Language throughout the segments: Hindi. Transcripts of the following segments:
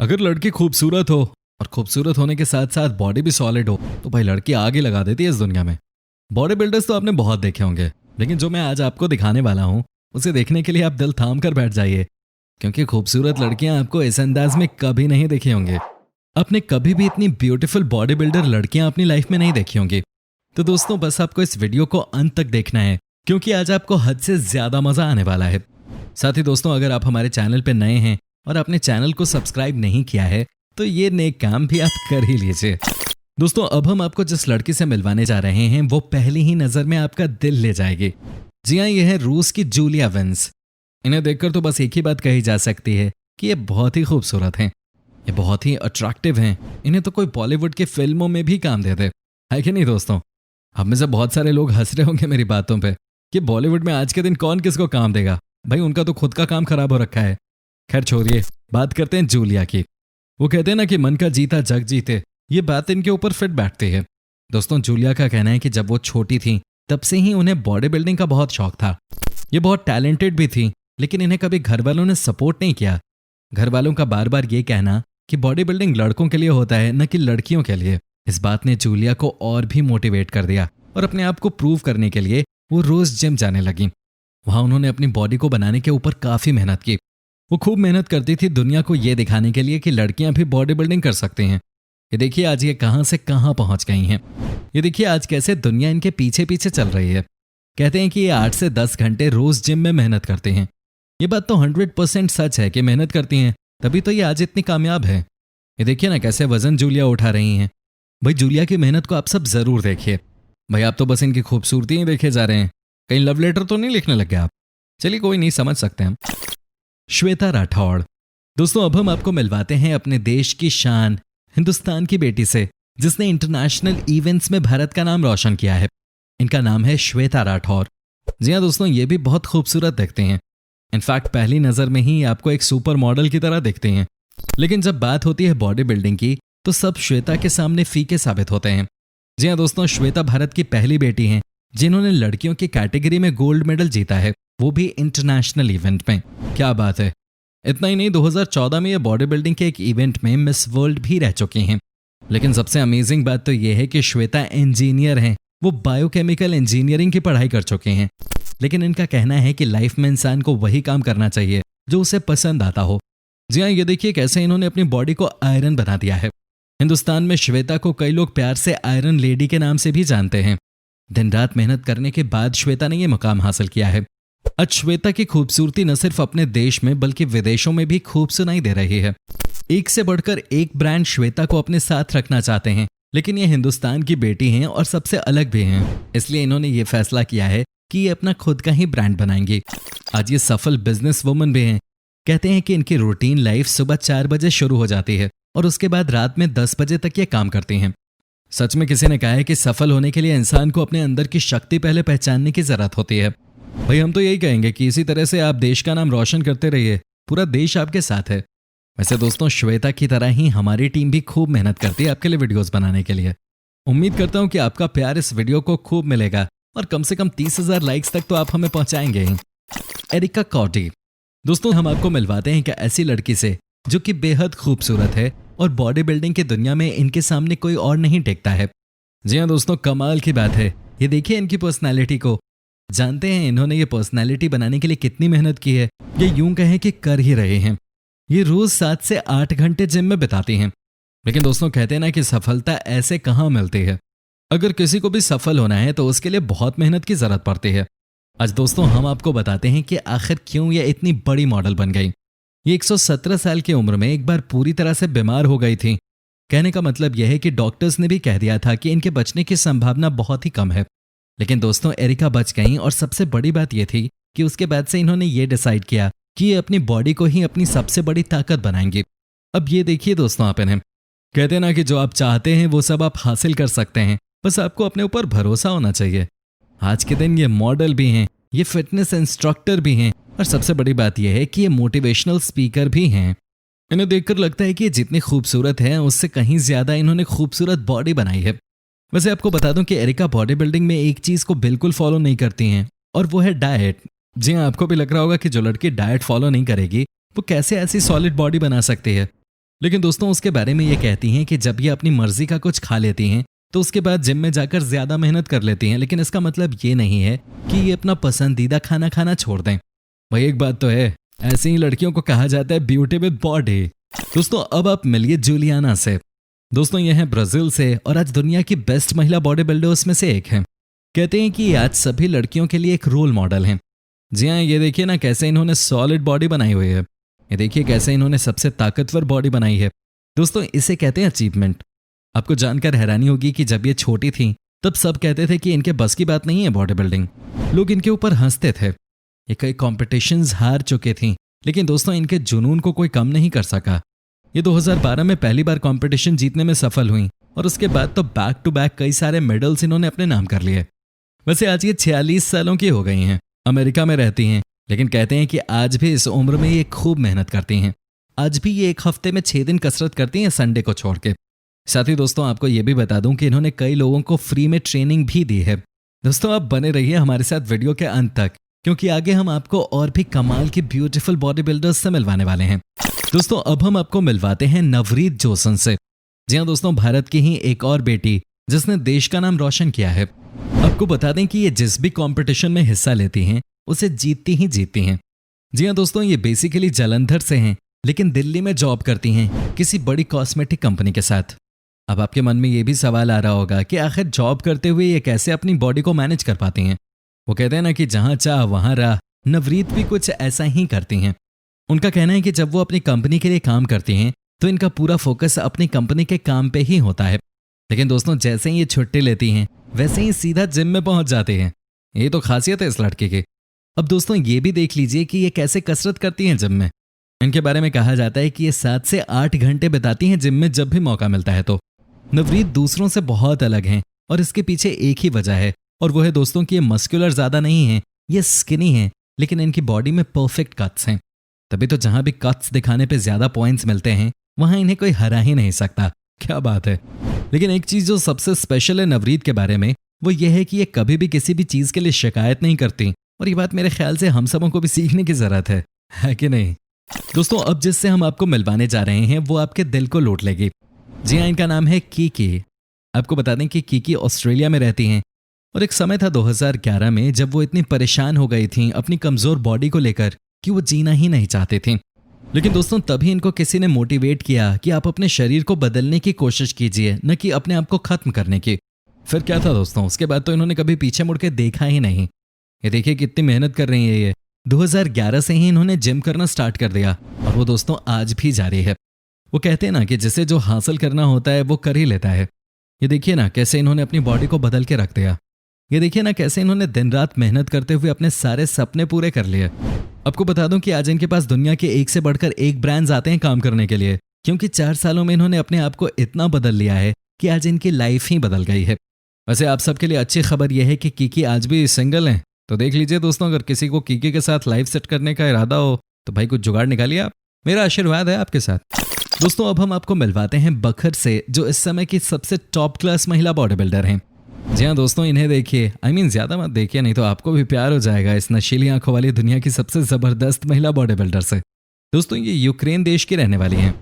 अगर लड़की खूबसूरत हो और खूबसूरत होने के साथ साथ बॉडी भी सॉलिड हो तो भाई लड़की आगे लगा देती है इस दुनिया में। बॉडी बिल्डर्स तो आपने बहुत देखे होंगे, लेकिन जो मैं आज आपको दिखाने वाला हूँ उसे देखने के लिए आप दिल थाम कर बैठ जाइए, क्योंकि खूबसूरत लड़कियां आपको इस अंदाज में कभी नहीं देखी होंगी। आपने कभी भी इतनी ब्यूटीफुल बॉडी बिल्डर लड़कियां अपनी लाइफ में नहीं देखी होंगी। तो दोस्तों बस आपको इस वीडियो को अंत तक देखना है, क्योंकि आज आपको हद से ज्यादा मजा आने वाला है। साथ ही दोस्तों, अगर आप हमारे चैनल पर नए हैं और आपने चैनल को सब्सक्राइब नहीं किया है तो ये नेक काम भी आप कर ही लीजिए। दोस्तों अब हम आपको जिस लड़की से मिलवाने जा रहे हैं वो पहली ही नजर में आपका दिल ले जाएगी। जी हाँ, ये है रूस की जूलिया वेंस। इन्हें देखकर तो बस एक ही बात कही जा सकती है कि ये बहुत ही खूबसूरत हैं, ये बहुत ही अट्रैक्टिव हैं। इन्हें तो कोई बॉलीवुड की फिल्मों में भी काम दे दे, है कि नहीं दोस्तों? अब में से बहुत सारे लोग हंस रहे होंगे मेरी बातों पे कि बॉलीवुड में आज के दिन कौन किसको काम देगा। भाई उनका तो खुद का काम खराब हो रखा है। खैर छोड़िए, बात करते हैं जूलिया की। वो कहते हैं ना कि मन का जीता जग जीते, ये बात इनके ऊपर फिट बैठती है। दोस्तों जूलिया का कहना है कि जब वो छोटी थी तब से ही उन्हें बॉडी बिल्डिंग का बहुत शौक था। ये बहुत टैलेंटेड भी थी, लेकिन इन्हें कभी घर वालों ने सपोर्ट नहीं किया। घर वालों का बार बार ये कहना कि बॉडी बिल्डिंग लड़कों के लिए होता है न कि लड़कियों के लिए, इस बात ने जूलिया को और भी मोटिवेट कर दिया और अपने आप को प्रूव करने के लिए वो रोज जिम जाने लगी। वहां उन्होंने अपनी बॉडी को बनाने के ऊपर काफी मेहनत की। वो खूब मेहनत करती थी दुनिया को ये दिखाने के लिए कि लड़कियां भी बॉडी बिल्डिंग कर सकती हैं। ये देखिए आज ये कहां से कहां पहुंच गई हैं। ये देखिए आज कैसे दुनिया इनके पीछे पीछे चल रही है। कहते हैं कि ये 8 से 10 घंटे रोज जिम में मेहनत करते हैं। ये बात तो 100% सच है कि मेहनत करती हैं, तभी तो ये आज इतनी कामयाब है। ये देखिए ना कैसे वजन जूलिया उठा रही हैं। भाई जूलिया की मेहनत को आप सब जरूर देखिए। भाई आप तो बस इनकी खूबसूरती ही देखे जा रहे हैं, कहीं लव लेटर तो नहीं लिखने लग गए आप? चलिए कोई नहीं, समझ सकते हैं। श्वेता राठौड़। दोस्तों अब हम आपको मिलवाते हैं अपने देश की शान, हिंदुस्तान की बेटी से, जिसने इंटरनेशनल इवेंट्स में भारत का नाम रोशन किया है। इनका नाम है श्वेता राठौर। जी हाँ दोस्तों, ये भी बहुत खूबसूरत दिखते हैं। इनफैक्ट पहली नजर में ही आपको एक सुपर मॉडल की तरह दिखते हैं, लेकिन जब बात होती है बॉडी बिल्डिंग की तो सब श्वेता के सामने फीके साबित होते हैं। जी हाँ दोस्तों, श्वेता भारत की पहली बेटी हैं जिन्होंने लड़कियों की कैटेगरी में गोल्ड मेडल जीता है, वो भी इंटरनेशनल इवेंट में। क्या बात है! इतना ही नहीं, 2014 में ये बॉडी बिल्डिंग के एक इवेंट में मिस वर्ल्ड भी रह चुकी हैं। लेकिन सबसे अमेजिंग बात तो ये है कि श्वेता इंजीनियर हैं। वो बायोकेमिकल इंजीनियरिंग की पढ़ाई कर चुके हैं। लेकिन इनका कहना है कि लाइफ में इंसान को वही काम करना चाहिए जो उसे पसंद आता हो। जी हाँ, ये देखिए कैसे इन्होंने अपनी बॉडी को आयरन बना दिया है। हिंदुस्तान में श्वेता को कई लोग प्यार से आयरन लेडी के नाम से भी जानते हैं। दिन रात मेहनत करने के बाद श्वेता ने यह मुकाम हासिल किया है। आज श्वेता की खूबसूरती न सिर्फ अपने देश में बल्कि विदेशों में भी खूब सुनाई दे रही है। एक से बढ़कर एक ब्रांड श्वेता को अपने साथ रखना चाहते हैं, लेकिन ये हिंदुस्तान की बेटी हैं और सबसे अलग भी हैं। इसलिए इन्होंने ये फैसला किया है कि ये अपना खुद का ही ब्रांड बनाएंगी। आज ये सफल बिजनेस वुमन भी हैं। कहते हैं कि इनकी रूटीन लाइफ सुबह 4 बजे शुरू हो जाती है और उसके बाद रात में 10 बजे तक ये काम करती हैं। सच में किसी ने कहा है कि सफल होने के लिए इंसान को अपने अंदर की शक्ति पहले पहचानने की जरूरत होती है। भाई हम तो यही कहेंगे कि इसी तरह से आप देश का नाम रोशन करते रहिए, पूरा देश आपके साथ है। वैसे दोस्तों श्वेता की तरह ही हमारी टीम भी खूब मेहनत करती है आपके लिए वीडियोस बनाने के लिए। उम्मीद करता हूं कि आपका प्यार इस वीडियो को खूब मिलेगा और कम से कम 30,000 लाइक्स तक तो आप हमें पहुंचाएंगे ही। एरिका कॉटी। दोस्तों हम आपको मिलवाते हैं एक ऐसी लड़की से जो कि बेहद खूबसूरत है और बॉडी बिल्डिंग की दुनिया में इनके सामने कोई और नहीं टेकता है। जी हाँ दोस्तों, कमाल की बात है। ये देखिए इनकी पर्सनैलिटी को। जानते हैं इन्होंने ये पर्सनैलिटी बनाने के लिए कितनी मेहनत की है? ये यूं कहें कि कर ही रहे हैं। ये रोज 7 से 8 घंटे जिम में बिताती हैं। लेकिन दोस्तों कहते हैं ना कि सफलता ऐसे कहाँ मिलती है। अगर किसी को भी सफल होना है तो उसके लिए बहुत मेहनत की जरूरत पड़ती है। आज दोस्तों हम आपको बताते हैं कि आखिर क्यों ये इतनी बड़ी मॉडल बन गई। ये 117 साल की उम्र में एक बार पूरी तरह से बीमार हो गई थी। कहने का मतलब यह है कि डॉक्टर्स ने भी कह दिया था कि इनके बचने की संभावना बहुत ही कम है। लेकिन दोस्तों एरिका बच गईं और सबसे बड़ी बात यह थी कि उसके बाद से इन्होंने ये डिसाइड किया कि ये अपनी बॉडी को ही अपनी सबसे बड़ी ताकत बनाएंगी। अब ये देखिए दोस्तों, आप इन्हें कहते हैं ना कि जो आप चाहते हैं वो सब आप हासिल कर सकते हैं, बस आपको अपने ऊपर भरोसा होना चाहिए। आज के दिन ये मॉडल भी हैं, ये फिटनेस इंस्ट्रक्टर भी हैं और सबसे बड़ी बात यह है कि ये मोटिवेशनल स्पीकर भी हैं। इन्हें देखकर लगता है कि ये जितनी खूबसूरत है उससे कहीं ज्यादा इन्होंने खूबसूरत बॉडी बनाई है। वैसे आपको बता दूं कि एरिका बॉडी बिल्डिंग में एक चीज को बिल्कुल फॉलो नहीं करती हैं और वो है डाइट। जी हाँ, आपको भी लग रहा होगा कि जो लड़की डाइट फॉलो नहीं करेगी वो कैसे ऐसी सॉलिड बॉडी बना सकती है। लेकिन दोस्तों उसके बारे में ये कहती हैं कि जब ये अपनी मर्जी का कुछ खा लेती हैं तो उसके बाद जिम में जाकर ज्यादा मेहनत कर लेती हैं, लेकिन इसका मतलब ये नहीं है कि ये अपना पसंदीदा खाना खाना छोड़ दें। भाई एक बात तो है, ऐसी ही लड़कियों को कहा जाता है ब्यूटी विद बॉडी। दोस्तों अब आप मिलिए जूलियाना से। दोस्तों ये है ब्राजील से और आज दुनिया की बेस्ट महिला बॉडी बिल्डर्स में से एक है। कहते हैं कि ये आज सभी लड़कियों के लिए एक रोल मॉडल है। जी हाँ, ये देखिए ना कैसे इन्होंने सॉलिड बॉडी बनाई हुई है। ये देखिए कैसे इन्होंने सबसे ताकतवर बॉडी बनाई है। दोस्तों इसे कहते हैं अचीवमेंट। आपको जानकर हैरानी होगी कि जब ये छोटी थी तब सब कहते थे कि इनके बस की बात नहीं है बॉडी बिल्डिंग। लोग इनके ऊपर हंसते थे। ये कई कॉम्पिटिशन्स हार चुके थी, लेकिन दोस्तों इनके जुनून को कोई कम नहीं कर सका। ये 2012 में पहली बार कंपटीशन जीतने में सफल हुई और उसके बाद तो बैक टू बैक कई सारे मेडल्स इन्होंने अपने नाम कर लिए। वैसे आज ये 46 सालों की हो गई हैं, अमेरिका में रहती हैं, लेकिन कहते हैं कि आज भी इस उम्र में ये खूब मेहनत करती हैं। आज भी ये एक हफ्ते में 6 दिन कसरत करती हैं, संडे को छोड़ के। साथ ही दोस्तों आपको ये भी बता दूं कि इन्होंने कई लोगों को फ्री में ट्रेनिंग भी दी है। दोस्तों आप बने रहिए हमारे साथ वीडियो के अंत तक, क्योंकि आगे हम आपको और भी कमाल के ब्यूटीफुल बॉडी बिल्डर्स से मिलवाने वाले हैं। दोस्तों अब हम आपको मिलवाते हैं नवरीत जोसन से। जी हाँ दोस्तों, भारत की ही एक और बेटी जिसने देश का नाम रोशन किया है। आपको बता दें कि ये जिस भी कंपटीशन में हिस्सा लेती हैं उसे जीतती ही जीतती हैं। जी हाँ दोस्तों, ये बेसिकली जालंधर से हैं, लेकिन दिल्ली में जॉब करती हैं किसी बड़ी कॉस्मेटिक कंपनी के साथ। अब आपके मन में ये भी सवाल आ रहा होगा कि आखिर जॉब करते हुए ये कैसे अपनी बॉडी को मैनेज कर पाती हैं। वो कहते हैं ना कि जहां चाह वहां राह, नवरीत भी कुछ ऐसा ही करती हैं। उनका कहना है कि जब वो अपनी कंपनी के लिए काम करती हैं तो इनका पूरा फोकस अपनी कंपनी के काम पे ही होता है। लेकिन दोस्तों जैसे ही ये छुट्टी लेती हैं वैसे ही सीधा जिम में पहुंच जाते हैं। ये तो खासियत है इस लड़के की। अब दोस्तों ये भी देख लीजिए कि ये कैसे कसरत करती हैं जिम में। इनके बारे में कहा जाता है कि ये 7 से 8 घंटे बिताती हैं जिम में जब भी मौका मिलता है। तो नवरीत दूसरों से बहुत अलग हैं और इसके पीछे एक ही वजह है, और वो है दोस्तों कि ये मस्कुलर ज्यादा नहीं है, ये स्किनी है, लेकिन इनकी बॉडी में परफेक्ट कट्स हैं। तभी तो जहां भी कट्स दिखाने पे ज्यादा पॉइंट्स मिलते हैं वहां इन्हें कोई हरा ही नहीं सकता। क्या बात है। लेकिन एक चीज जो सबसे स्पेशल है नवरीत के बारे में वो ये है कि ये कभी भी किसी भी चीज के लिए शिकायत नहीं करती, और ये बात मेरे ख्याल से हम सबों को भी सीखने की जरूरत है कि नहीं। दोस्तों अब जिससे हम आपको मिलवाने जा रहे हैं वो आपके दिल को लूट लेगी। जी हाँ, इनका नाम है कीकी। आपको बता दें कि कीकी ऑस्ट्रेलिया में रहती हैं, और एक समय था 2011 में जब वो इतनी परेशान हो गई थी अपनी कमजोर बॉडी को लेकर कि वो जीना ही नहीं चाहती थी। लेकिन दोस्तों तभी इनको किसी ने मोटिवेट किया कि आप अपने शरीर को बदलने की कोशिश कीजिए, न कि अपने आप को खत्म करने की। फिर क्या था दोस्तों, उसके बाद तो इन्होंने कभी पीछे मुड़ के देखा ही नहीं। ये देखिए कितनी मेहनत कर रही है ये। 2011 से ही इन्होंने जिम करना स्टार्ट कर दिया, और वो दोस्तों आज भी जारी है। वो कहते हैं ना कि जिसे जो हासिल करना होता है वो कर ही लेता है। ये देखिए ना कैसे इन्होंने अपनी बॉडी को बदल के रख दिया। ये देखिए ना कैसे इन्होंने दिन रात मेहनत करते हुए अपने सारे सपने पूरे कर लिए। आपको बता दूं कि आज इनके पास दुनिया के एक से बढ़कर एक ब्रांड्स आते हैं काम करने के लिए, क्योंकि 4 सालों में इन्होंने अपने आप को इतना बदल लिया है कि आज इनकी लाइफ ही बदल गई है। वैसे आप सबके लिए अच्छी खबर यह है कि कीकी आज भी सिंगल हैं, तो देख लीजिए दोस्तों, अगर किसी को कीकी के साथ लाइफ सेट करने का इरादा हो तो भाई कुछ जुगाड़ निकालिए आप। मेरा आशीर्वाद है आपके साथ। दोस्तों अब हम आपको मिलवाते हैं बखर से, जो इस समय की सबसे टॉप क्लास महिला बॉडी बिल्डर हैं। जी हाँ दोस्तों, इन्हें देखिए, ज्यादा मत देखिए नहीं तो आपको भी प्यार हो जाएगा इस नशीली आंखों वाली दुनिया की सबसे जबरदस्त महिला बॉडी बिल्डर से। दोस्तों ये यूक्रेन देश की रहने वाली हैं।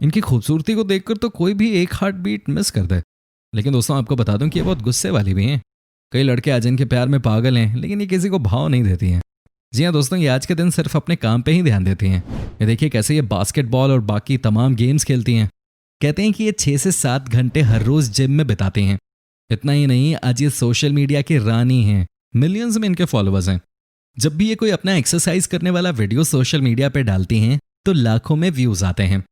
इनकी खूबसूरती को देखकर तो कोई भी एक हार्ट बीट मिस कर दे। लेकिन दोस्तों आपको बता दूं कि ये बहुत गुस्से वाली भी हैं। कई लड़के आज इनके प्यार में पागल हैं, लेकिन ये किसी को भाव नहीं देती हैं। जी हाँ दोस्तों, ये आज के दिन सिर्फ अपने काम पे ही ध्यान देती हैं। ये देखिए कैसे ये बास्केटबॉल और बाकी तमाम गेम्स खेलती हैं। कहते हैं कि ये 6 से 7 घंटे हर रोज जिम में बिताती हैं। इतना ही नहीं, आज ये सोशल मीडिया की रानी हैं। मिलियंस में इनके फॉलोअर्स हैं। जब भी ये कोई अपना एक्सरसाइज करने वाला वीडियो सोशल मीडिया पे डालती हैं तो लाखों में व्यूज आते हैं।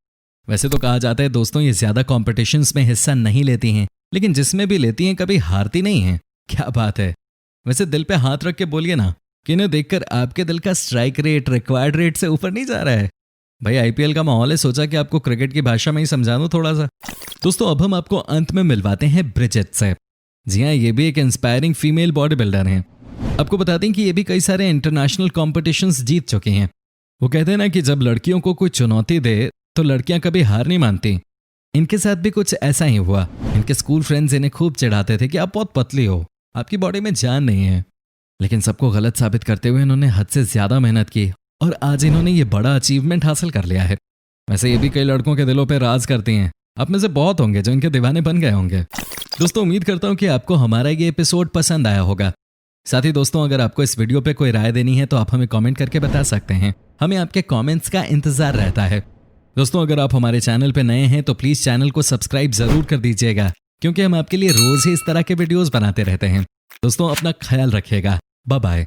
वैसे तो कहा जाता है दोस्तों ये ज्यादा कॉम्पिटिशन्स में हिस्सा नहीं लेती हैं, लेकिन जिसमें भी लेती हैं कभी हारती नहीं हैं। क्या बात है। वैसे दिल पे हाथ रख के बोलिए ना कि इन्हें देखकर आपके दिल का स्ट्राइक रेट रिक्वायर्ड रेट से ऊपर नहीं जा रहा है। भाई आईपीएल का माहौल है, सोचा कि आपको क्रिकेट की भाषा में ही समझा दूं थोड़ा सा। दोस्तों अब हम आपको अंत में मिलवाते हैं ब्रिजेट से। जी हाँ, ये भी एक इंस्पायरिंग फीमेल बॉडी बिल्डर हैं। आपको बता दें कि ये भी कई सारे इंटरनेशनल कॉम्पिटिशन्स जीत चुकी हैं। वो कहते हैं ना कि जब लड़कियों को कोई चुनौती दे तो लड़कियां कभी हार नहीं मानती। इनके साथ भी कुछ ऐसा ही हुआ। इनके स्कूल फ्रेंड्स इन्हें खूब चिढ़ाते थे कि आप बहुत पतली हो, आपकी बॉडी में जान नहीं है। लेकिन सबको गलत साबित करते हुए इन्होंने हद से ज्यादा मेहनत की और आज इन्होंने ये बड़ा अचीवमेंट हासिल कर लिया है। वैसे ये भी कई लड़कों के दिलों पे राज करती हैं। आप में से बहुत होंगे जो इनके दीवाने बन गए होंगे। दोस्तों उम्मीद करता हूँ कि आपको हमारा ये एपिसोड पसंद आया होगा। साथ ही दोस्तों अगर आपको इस वीडियो पे कोई राय देनी है तो आप हमें कमेंट करके बता सकते हैं। हमें आपके कमेंट्स का इंतजार रहता है। दोस्तों अगर आप हमारे चैनल पे नए हैं तो प्लीज चैनल को सब्सक्राइब जरूर कर दीजिएगा, क्योंकि हम आपके लिए रोज ही इस तरह के वीडियोस बनाते रहते हैं। दोस्तों अपना ख्याल रखिएगा। Bye bye.